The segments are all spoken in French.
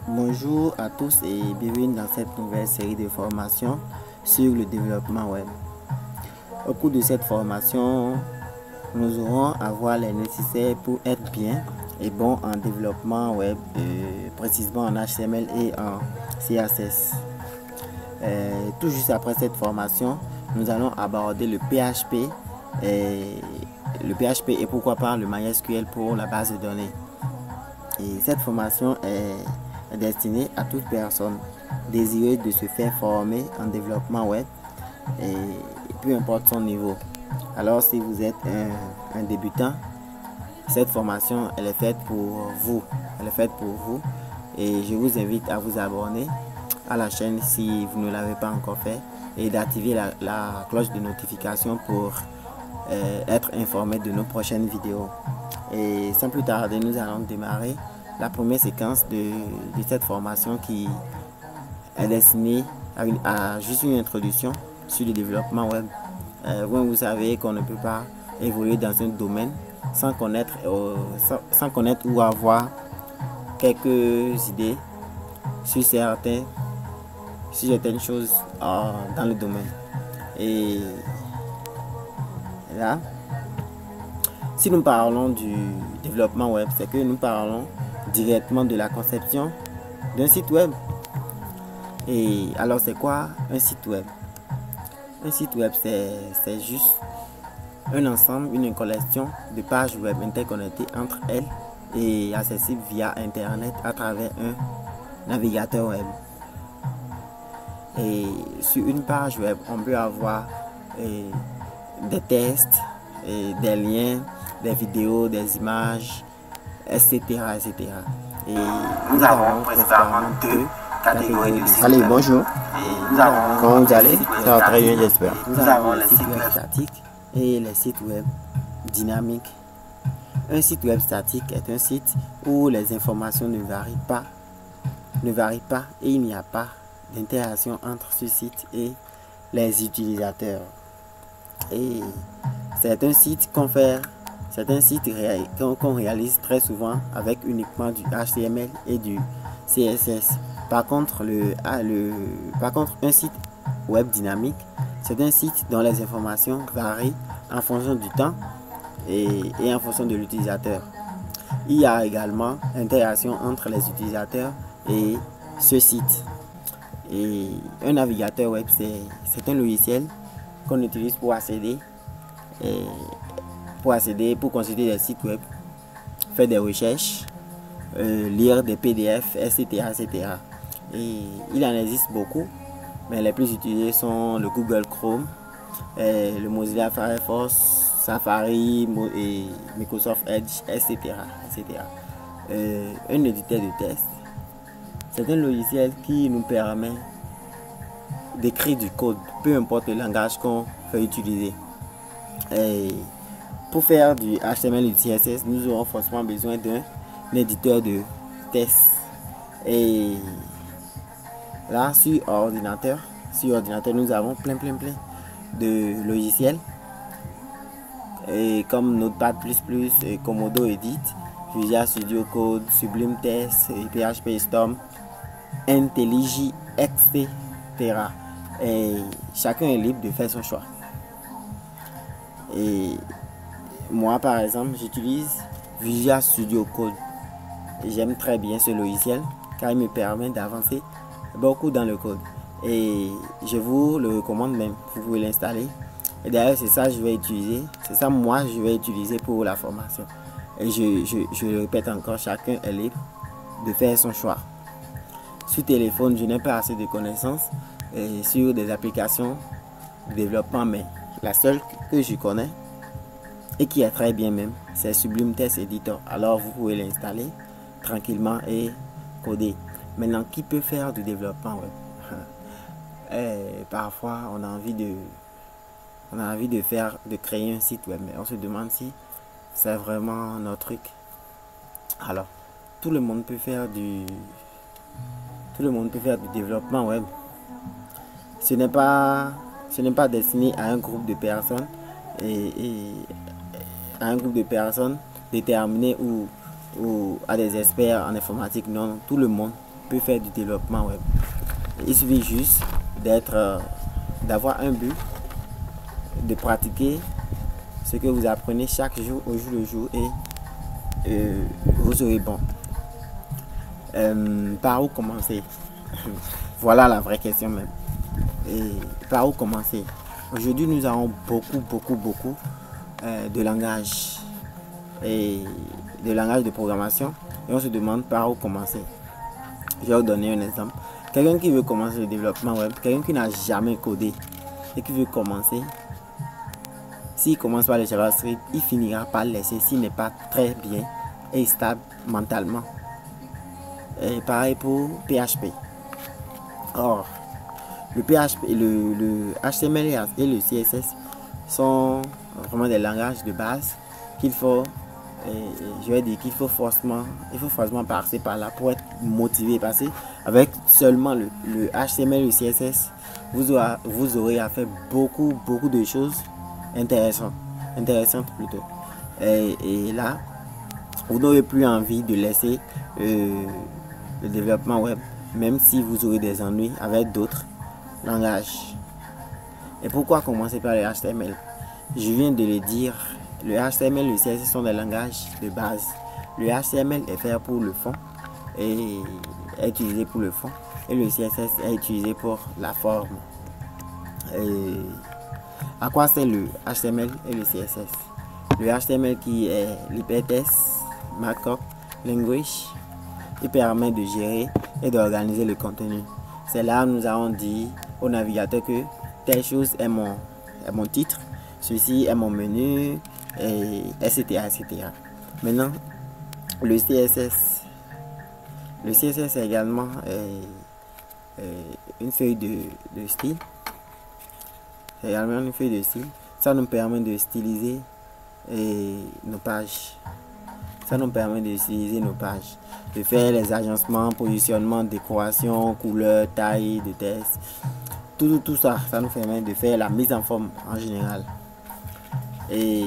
Bonjour à tous et bienvenue dans cette nouvelle série de formations sur le développement web. Au cours de cette formation, nous aurons à voir les nécessaires pour être bien et bon en développement web, précisément en HTML et en CSS. Tout juste après cette formation, nous allons aborder le PHP et pourquoi pas le MySQL pour la base de données. Et cette formation est destinée à toute personne désireuse de se faire former en développement web et peu importe son niveau. Alors si vous êtes un débutant, cette formation elle est faite pour vous. Et je vous invite à vous abonner à la chaîne si vous ne l'avez pas encore fait et d'activer la cloche de notification pour être informé de nos prochaines vidéos. Et sans plus tarder, nous allons démarrer la première séquence de cette formation qui est destinée à juste une introduction sur le développement web. Vous savez qu'on ne peut pas évoluer dans un domaine sans connaître ou avoir quelques idées sur certaines choses dans le domaine. Et là, si nous parlons du développement web, c'est que nous parlons directement de la conception d'un site web. Et alors c'est quoi un site web? Un site web c'est juste un ensemble, une collection de pages web interconnectées entre elles et accessibles via internet à travers un navigateur web. Et sur une page web, on peut avoir des tests, des liens, des vidéos, des images, etc. Et nous avons principalement deux catégories de sites. Allez, bonjour. Comment vous allez? Ça va très bien, j'espère. Nous avons les sites web statiques et les sites web dynamiques. Un site web statique est un site où les informations ne varient pas et il n'y a pas d'interaction entre ce site et les utilisateurs. Et c'est un site qu'on réalise très souvent avec uniquement du HTML et du CSS. Par contre, un site web dynamique, c'est un site dont les informations varient en fonction du temps et en fonction de l'utilisateur. Il y a également interaction entre les utilisateurs et ce site. Et un navigateur web, c'est un logiciel qu'on utilise pour accéder, pour consulter des sites web, faire des recherches, lire des PDF, etc. Et il en existe beaucoup, mais les plus utilisés sont le Google Chrome, le Mozilla Firefox, Safari et Microsoft Edge, etc. Un éditeur de test, c'est un logiciel qui nous permet d'écrire du code, peu importe le langage qu'on fait utiliser. Et pour faire du HTML et du CSS, nous aurons forcément besoin d'un éditeur de test. Et là, sur ordinateur, nous avons plein de logiciels et comme Notepad++, et Komodo Edit, Visual Studio Code, Sublime Text, PHP Storm, IntelliJ, etc. Et chacun est libre de faire son choix. Et moi par exemple, j'utilise Visual Studio Code. J'aime très bien ce logiciel car il me permet d'avancer beaucoup dans le code. Et je vous le recommande même, vous pouvez l'installer. Et d'ailleurs c'est ça que je vais utiliser, je vais utiliser pour la formation. Et je le répète encore, chacun est libre de faire son choix. Sur téléphone, je n'ai pas assez de connaissances sur des applications de développement, mais la seule que je connais et qui est très bien même, c'est Sublime Text Editor. Alors vous pouvez l'installer tranquillement et coder. Maintenant, qui peut faire du développement web? Parfois on a envie de créer un site web, mais on se demande si c'est vraiment notre truc. Alors tout le monde peut faire du développement web. Ce n'est pas destiné à un groupe de personnes et à un groupe de personnes déterminées ou à des experts en informatique. Non, tout le monde peut faire du développement web. Il suffit juste d'avoir un but, de pratiquer ce que vous apprenez chaque jour au jour le jour et vous serez bon. Par où commencer? Voilà la vraie question même. Et par où commencer? Aujourd'hui, nous avons beaucoup de langages et de langages de programmation et on se demande par où commencer. Je vais vous donner un exemple. Quelqu'un qui veut commencer le développement web, quelqu'un qui n'a jamais codé et qui veut commencer, s'il commence par le JavaScript, il finira par le laisser s'il n'est pas très bien et stable mentalement. Et pareil pour PHP. Or, le PHP, le HTML et le CSS sont vraiment des langages de base qu'il faut, je vais dire qu'il faut forcément passer par là pour être motivé. Parce qu'avec seulement le HTML et le CSS, vous aurez à faire beaucoup de choses intéressantes plutôt. Et là, vous n'aurez plus envie de laisser le développement web, même si vous aurez des ennuis avec d'autres langages. Et pourquoi commencer par le HTML? Je viens de le dire, le HTML et le CSS sont des langages de base. Le HTML est fait pour le fond et est utilisé pour le fond, et le CSS est utilisé pour la forme. Et à quoi sert le HTML et le CSS? Le HTML qui est l'hypertext markup language, il permet de gérer et d'organiser le contenu. C'est là où nous avons dit au navigateur que telle chose est mon titre, ceci est mon menu, etc. Maintenant, le CSS est également une feuille de style. C'est également une feuille de style. Ça nous permet de styliser nos pages. De faire les agencements, positionnement, décoration, couleur, taille de texte. Tout ça nous permet de faire la mise en forme en général. Et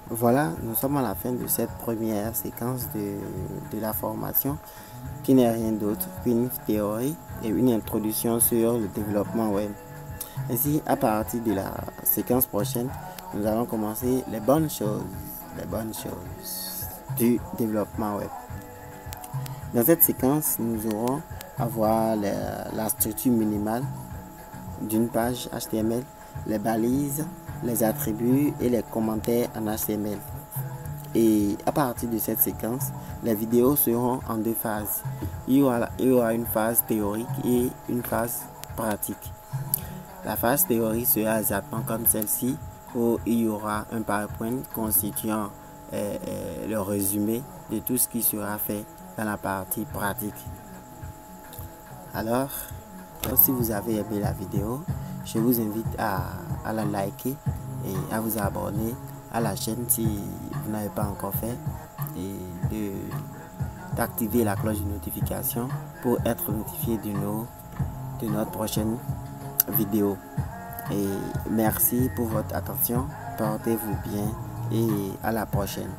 voilà, nous sommes à la fin de cette première séquence de la formation, qui n'est rien d'autre qu'une théorie et une introduction sur le développement web. Ainsi, à partir de la séquence prochaine, nous allons commencer les bonnes choses du développement web. Dans cette séquence, nous aurons à voir la structure minimale d'une page HTML, les balises, les attributs et les commentaires en HTML. Et à partir de cette séquence, les vidéos seront en deux phases. Il y aura une phase théorique et une phase pratique. La phase théorique sera exactement comme celle-ci, où il y aura un PowerPoint constituant le résumé de tout ce qui sera fait dans la partie pratique. Alors, si vous avez aimé la vidéo, je vous invite à la liker et à vous abonner à la chaîne si vous n'avez pas encore fait, et d'activer la cloche de notification pour être notifié de notre prochaine vidéo. Et merci pour votre attention, portez-vous bien et à la prochaine.